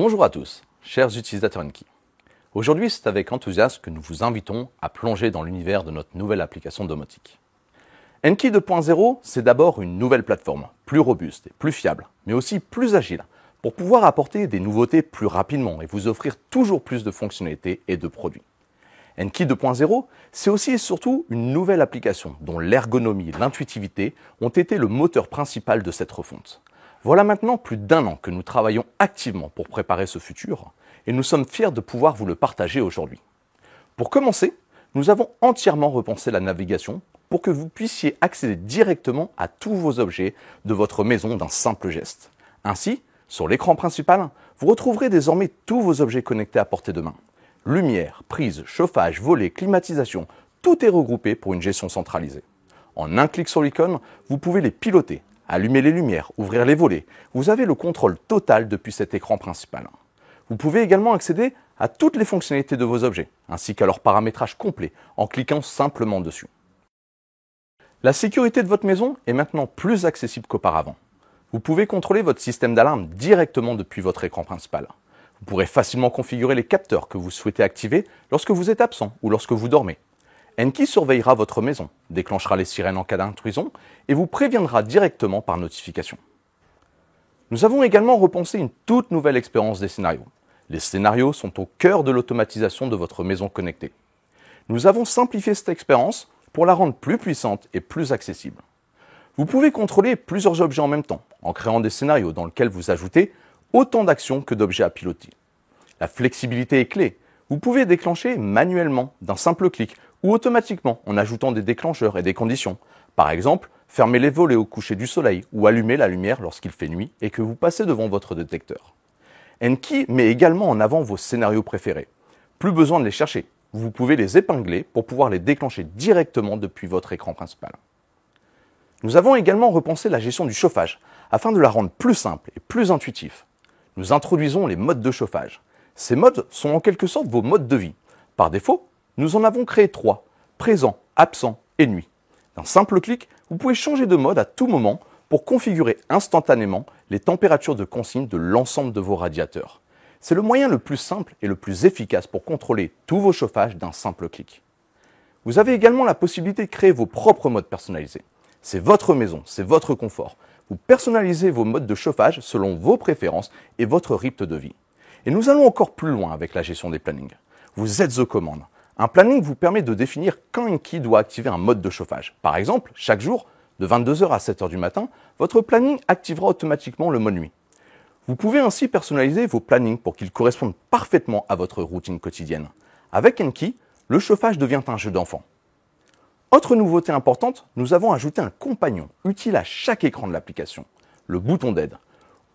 Bonjour à tous, chers utilisateurs Enki. Aujourd'hui, c'est avec enthousiasme que nous vous invitons à plonger dans l'univers de notre nouvelle application domotique. Enki 2.0, c'est d'abord une nouvelle plateforme, plus robuste et plus fiable, mais aussi plus agile, pour pouvoir apporter des nouveautés plus rapidement et vous offrir toujours plus de fonctionnalités et de produits. Enki 2.0, c'est aussi et surtout une nouvelle application dont l'ergonomie et l'intuitivité ont été le moteur principal de cette refonte. Voilà maintenant plus d'1 an que nous travaillons activement pour préparer ce futur et nous sommes fiers de pouvoir vous le partager aujourd'hui. Pour commencer, nous avons entièrement repensé la navigation pour que vous puissiez accéder directement à tous vos objets de votre maison d'un simple geste. Ainsi, sur l'écran principal, vous retrouverez désormais tous vos objets connectés à portée de main. Lumière, prise, chauffage, volets, climatisation, tout est regroupé pour une gestion centralisée. En un clic sur l'icône, vous pouvez les piloter, allumer les lumières, ouvrir les volets. Vous avez le contrôle total depuis cet écran principal. Vous pouvez également accéder à toutes les fonctionnalités de vos objets, ainsi qu'à leur paramétrage complet en cliquant simplement dessus. La sécurité de votre maison est maintenant plus accessible qu'auparavant. Vous pouvez contrôler votre système d'alarme directement depuis votre écran principal. Vous pourrez facilement configurer les capteurs que vous souhaitez activer lorsque vous êtes absent ou lorsque vous dormez. Enki surveillera votre maison, déclenchera les sirènes en cas d'intrusion et vous préviendra directement par notification. Nous avons également repensé une toute nouvelle expérience des scénarios. Les scénarios sont au cœur de l'automatisation de votre maison connectée. Nous avons simplifié cette expérience pour la rendre plus puissante et plus accessible. Vous pouvez contrôler plusieurs objets en même temps, en créant des scénarios dans lesquels vous ajoutez autant d'actions que d'objets à piloter. La flexibilité est clé. Vous pouvez déclencher manuellement d'un simple clic ou automatiquement en ajoutant des déclencheurs et des conditions. Par exemple, fermer les volets au coucher du soleil ou allumer la lumière lorsqu'il fait nuit et que vous passez devant votre détecteur. Enki met également en avant vos scénarios préférés. Plus besoin de les chercher. Vous pouvez les épingler pour pouvoir les déclencher directement depuis votre écran principal. Nous avons également repensé la gestion du chauffage afin de la rendre plus simple et plus intuitive. Nous introduisons les modes de chauffage. Ces modes sont en quelque sorte vos modes de vie. Par défaut, nous en avons créé 3, présent, absent et nuit. D'un simple clic, vous pouvez changer de mode à tout moment pour configurer instantanément les températures de consigne de l'ensemble de vos radiateurs. C'est le moyen le plus simple et le plus efficace pour contrôler tous vos chauffages d'un simple clic. Vous avez également la possibilité de créer vos propres modes personnalisés. C'est votre maison, c'est votre confort. Vous personnalisez vos modes de chauffage selon vos préférences et votre rythme de vie. Et nous allons encore plus loin avec la gestion des plannings. Vous êtes aux commandes. Un planning vous permet de définir quand Enki doit activer un mode de chauffage. Par exemple, chaque jour, de 22h à 7h du matin, votre planning activera automatiquement le mode nuit. Vous pouvez ainsi personnaliser vos plannings pour qu'ils correspondent parfaitement à votre routine quotidienne. Avec Enki, le chauffage devient un jeu d'enfant. Autre nouveauté importante, nous avons ajouté un compagnon utile à chaque écran de l'application, le bouton d'aide.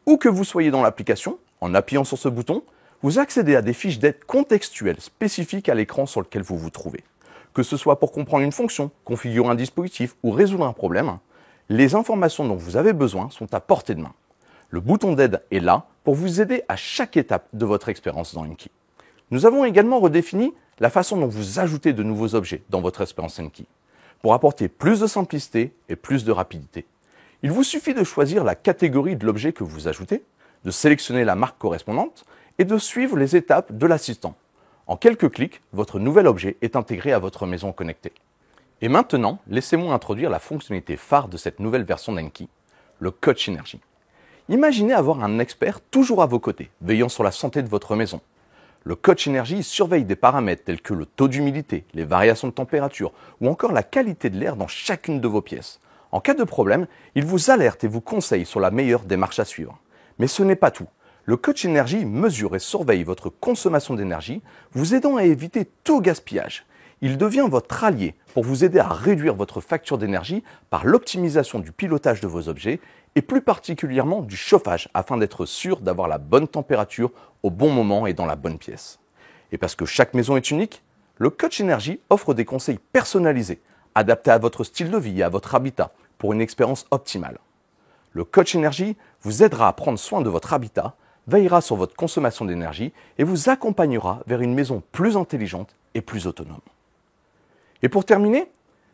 Où que vous soyez dans l'application, en appuyant sur ce bouton, vous accédez à des fiches d'aide contextuelles spécifiques à l'écran sur lequel vous vous trouvez. Que ce soit pour comprendre une fonction, configurer un dispositif ou résoudre un problème, les informations dont vous avez besoin sont à portée de main. Le bouton d'aide est là pour vous aider à chaque étape de votre expérience dans Enki. Nous avons également redéfini la façon dont vous ajoutez de nouveaux objets dans votre expérience Enki, pour apporter plus de simplicité et plus de rapidité. Il vous suffit de choisir la catégorie de l'objet que vous ajoutez, de sélectionner la marque correspondante et de suivre les étapes de l'assistant. En quelques clics, votre nouvel objet est intégré à votre maison connectée. Et maintenant, laissez-moi introduire la fonctionnalité phare de cette nouvelle version d'Enki, le Coach Energy. Imaginez avoir un expert toujours à vos côtés, veillant sur la santé de votre maison. Le Coach Energy surveille des paramètres tels que le taux d'humidité, les variations de température ou encore la qualité de l'air dans chacune de vos pièces. En cas de problème, il vous alerte et vous conseille sur la meilleure démarche à suivre. Mais ce n'est pas tout. Le Coach Energy mesure et surveille votre consommation d'énergie, vous aidant à éviter tout gaspillage. Il devient votre allié pour vous aider à réduire votre facture d'énergie par l'optimisation du pilotage de vos objets et plus particulièrement du chauffage afin d'être sûr d'avoir la bonne température au bon moment et dans la bonne pièce. Et parce que chaque maison est unique, le Coach Energy offre des conseils personnalisés, adaptés à votre style de vie et à votre habitat pour une expérience optimale. Le Coach Energy vous aidera à prendre soin de votre habitat, veillera sur votre consommation d'énergie et vous accompagnera vers une maison plus intelligente et plus autonome. Et pour terminer,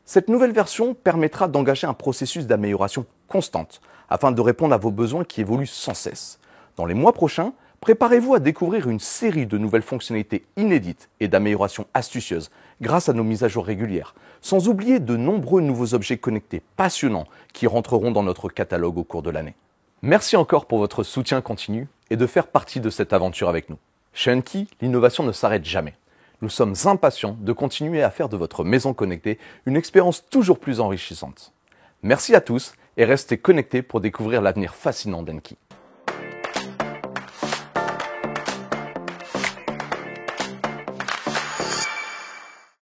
cette nouvelle version permettra d'engager un processus d'amélioration constante afin de répondre à vos besoins qui évoluent sans cesse. Dans les mois prochains, Préparez-vous à découvrir une série de nouvelles fonctionnalités inédites et d'améliorations astucieuses grâce à nos mises à jour régulières, sans oublier de nombreux nouveaux objets connectés passionnants qui rentreront dans notre catalogue au cours de l'année. Merci encore pour votre soutien continu et de faire partie de cette aventure avec nous. Chez Unki, l'innovation ne s'arrête jamais. Nous sommes impatients de continuer à faire de votre maison connectée une expérience toujours plus enrichissante. Merci à tous et restez connectés pour découvrir l'avenir fascinant d'Unki.